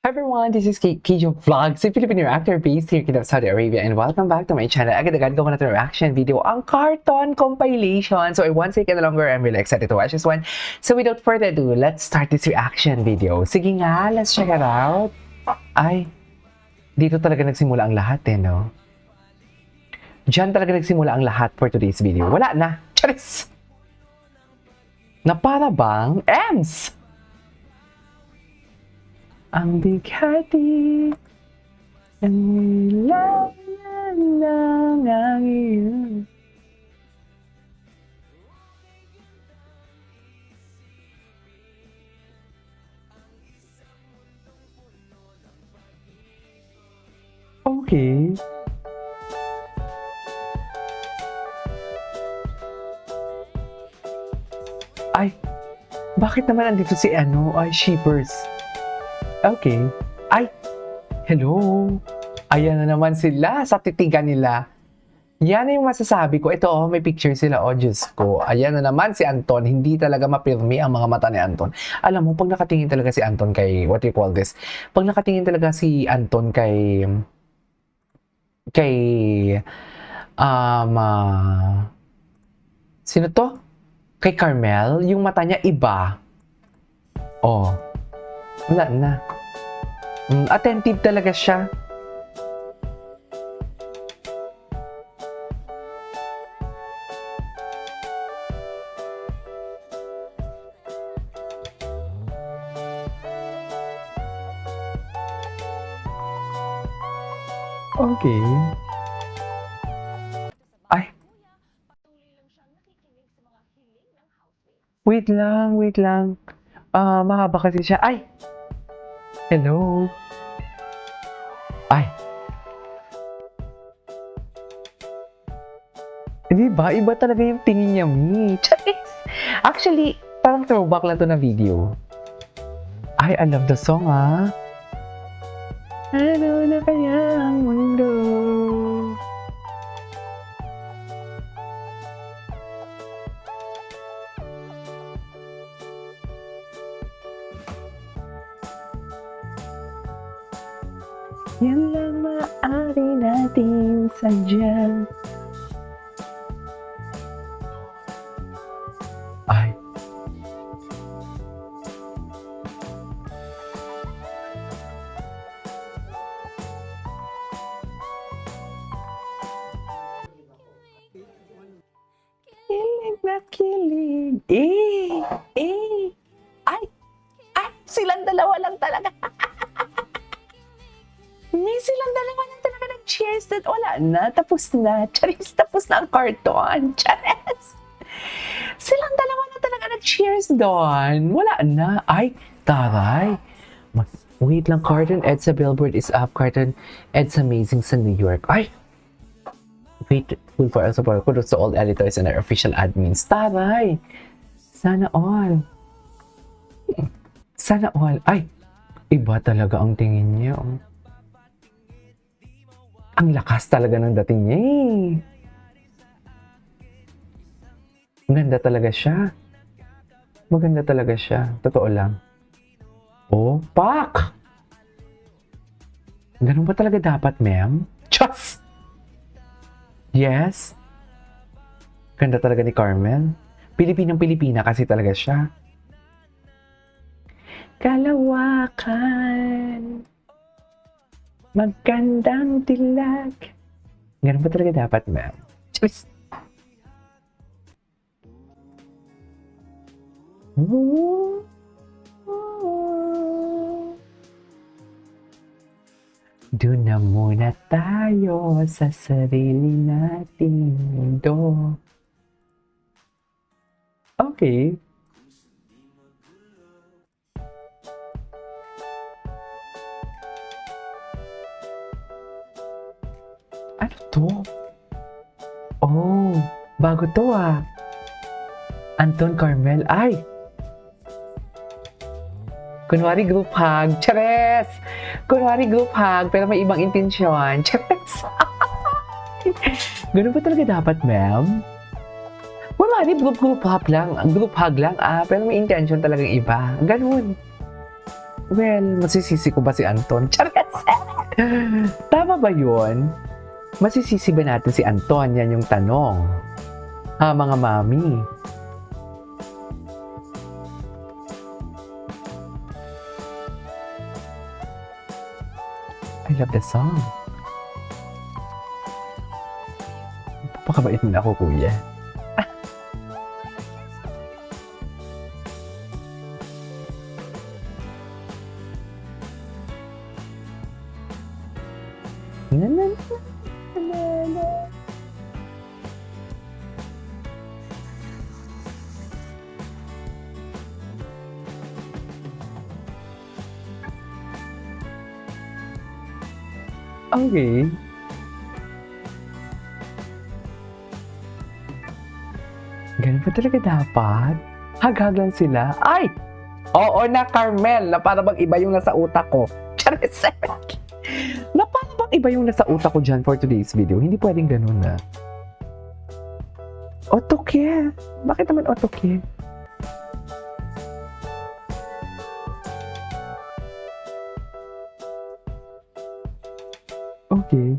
Hi everyone, this is Kijo Vlogs, a Filipino actor based here in Saudi Arabia, and welcome back to my channel. Agad-agad gawa natin reaction video ang cartoon compilation. So I won't take it longer. I'm really excited to watch this one. So without further ado, let's start this reaction video. Sige nga, let's check it out. Ay, dito talaga nagsimula ang lahat no? Diyan talaga nagsimula ang lahat for today's video. Wala na. Charis! Na para bang Ems! Ang bighati ng ilan ng angin. Okay. Ay, bakit naman andito si Sheepers? Okay. Ay! Hello! Ayan na naman sila sa titigan nila. Yan na yung masasabi ko. Ito, may picture sila. Oh, Diyos ko. Ayan na naman si Anton. Hindi talaga mapirmi ang mga mata ni Anton. Alam mo, pag nakatingin talaga si Anton kay, what do you call this? Pag nakatingin talaga si Anton kay, sino to? Kay Carmel, yung mata niya iba. Oh. Wala na. Attentive talaga siya. Okay. Ay. Wait lang. Mahaba kasi siya. Ay! Hello? Ay! Di ba? Iba talaga yung tingin niya, Mi. Charis! Actually, parang throwback lang to na video. Ay, I love the song, Ano na kaya ang mundo? Yan lang maaari natin sadya. Ay. Kilig na kilig. Ay! Silang dalawa lang talaga. May silang dalawa lang talaga nag-cheers that wala na, tapos na. Charis, tapos na ang cartoon. Charis! Silang dalawa na talaga nag-cheers doon. Wala na. Ay, taray. Wait lang, cartoon Edsa Billboard is up. Cartoon Edsa Amazing sa New York. Ay! Wait, full for our support. Kudos to all editors and our official admins. Taray! Sana all. Sana all. Ay! Iba talaga ang tingin niya, Ang lakas talaga ng dating niya, Maganda talaga siya. Maganda talaga siya. Totoo lang. Oh, pak! Ganun ba talaga dapat, ma'am? Chas! Yes? Ganda talaga ni Carmel. Pilipinang-Pilipina kasi talaga siya. Kalawakan. Magandang dilag. Ganun ba talaga dapat, ma'am? Cheers! Doon na muna tayo sa sarili nating mundo. Okay. Ano to? Oh, bago to Anton Carmel. Ay! Kunwari group hug. Chares! Kunwari group hug, pero may ibang intensyon. Chares! Ganun ba talaga dapat, ma'am? Wala, group hug lang, pero may intention talagang iba. Ganun. Well, masisisi ko ba si Anton? Charas! Tama ba yun? Masisisi ba natin si Anton? Yan yung tanong. Ha, mga mami? I love the song. Pakabait mo na ako, kuya. Na, na, na, na, na. Okay. Ganun ba talaga dapat? Hag-hag lang sila. Ay! Oo na, Carmel, na para bang iba yung nasa utak ko. Charis! Na para bang iba yung nasa utak ko dyan for today's video. Hindi pwedeng ganun na. Otoke. Bakit naman otoke? Okay.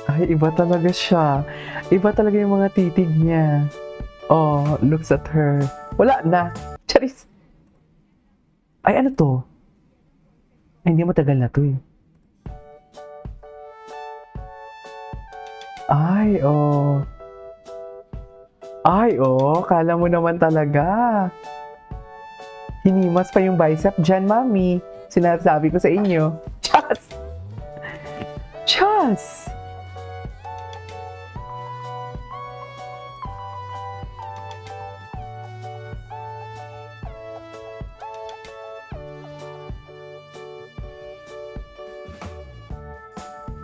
Ay, iba talaga siya. Iba talaga yung mga titig niya. Oh, looks at her. Wala na. Charis. Ay, ano to? Ay, hindi matagal na to eh. Ay, oh. Ay, oh. Kala mo naman talaga. Hinimas pa yung bicep dyan, mami. Sinasabi ko sa inyo. Chas! Chas!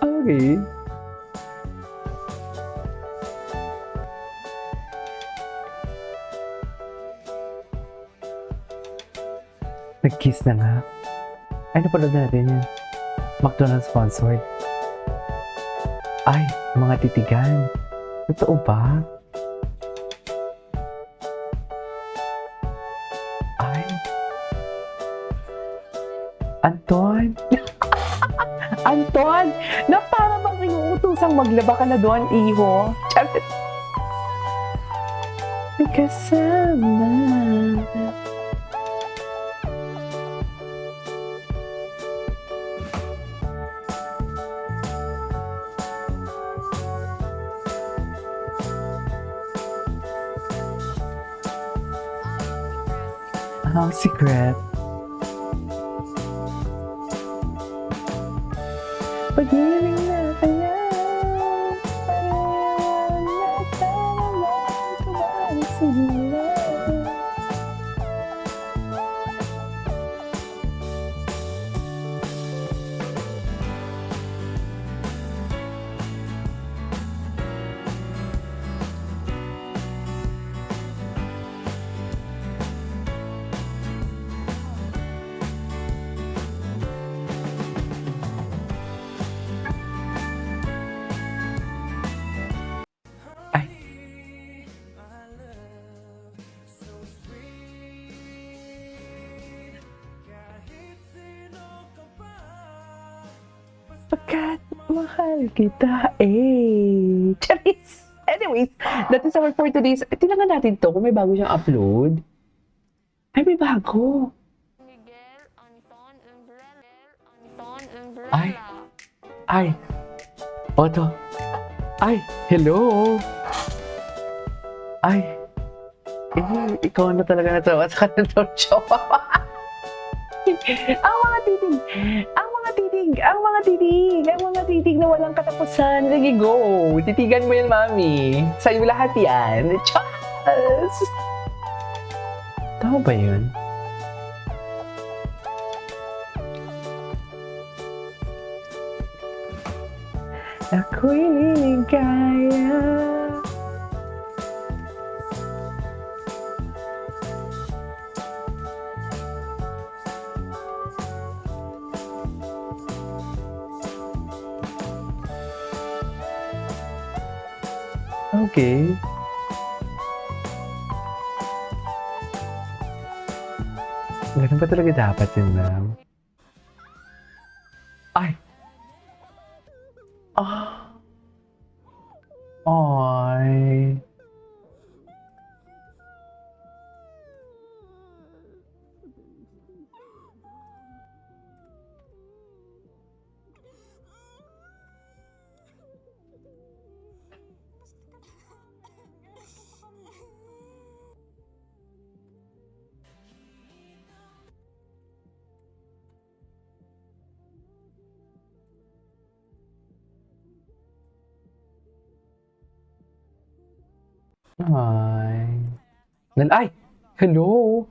Okay. Nag-kiss na nga. Ay, napanood na natin yan. McDonald's sponsored. Ay, mga titigan. Totoo ba? Ay. Anton? Anton! Na para bang inuutosang maglaba ka na doon, iho? Charit. Kasama. Secret. Pag-ibig na kaya parang natalaman kumalik sila. Pagkat mahal kita eh. Charis! Anyways, that is our for today's. Tilangan natin to kung may bago siyang upload. Ay, may bago. Miguel Anton Umbrella. Anton Umbrella. Ay. Ay. Oto. Ay, hello. Ay. Ikaw na talaga natawa sa kanila show. Ang mga titig. Ang mga titig. Ang mga titig. Ang mga titig na walang katapusan. Sige, go. Titigan mo yan, mami. Sa'yo lahat yan. Chas! Tama ba yun? Ako'y liligaya. Okay. Ganun ba talaga dapat yun, ma'am? Ay! Ah! Ay! Ay! Ay! Hello!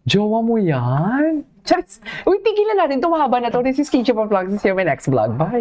Jowa mo yan? Just, uy, tigilan natin. Tumahaba na to. This is Kinship of Vlogs. This is my next vlog. Bye!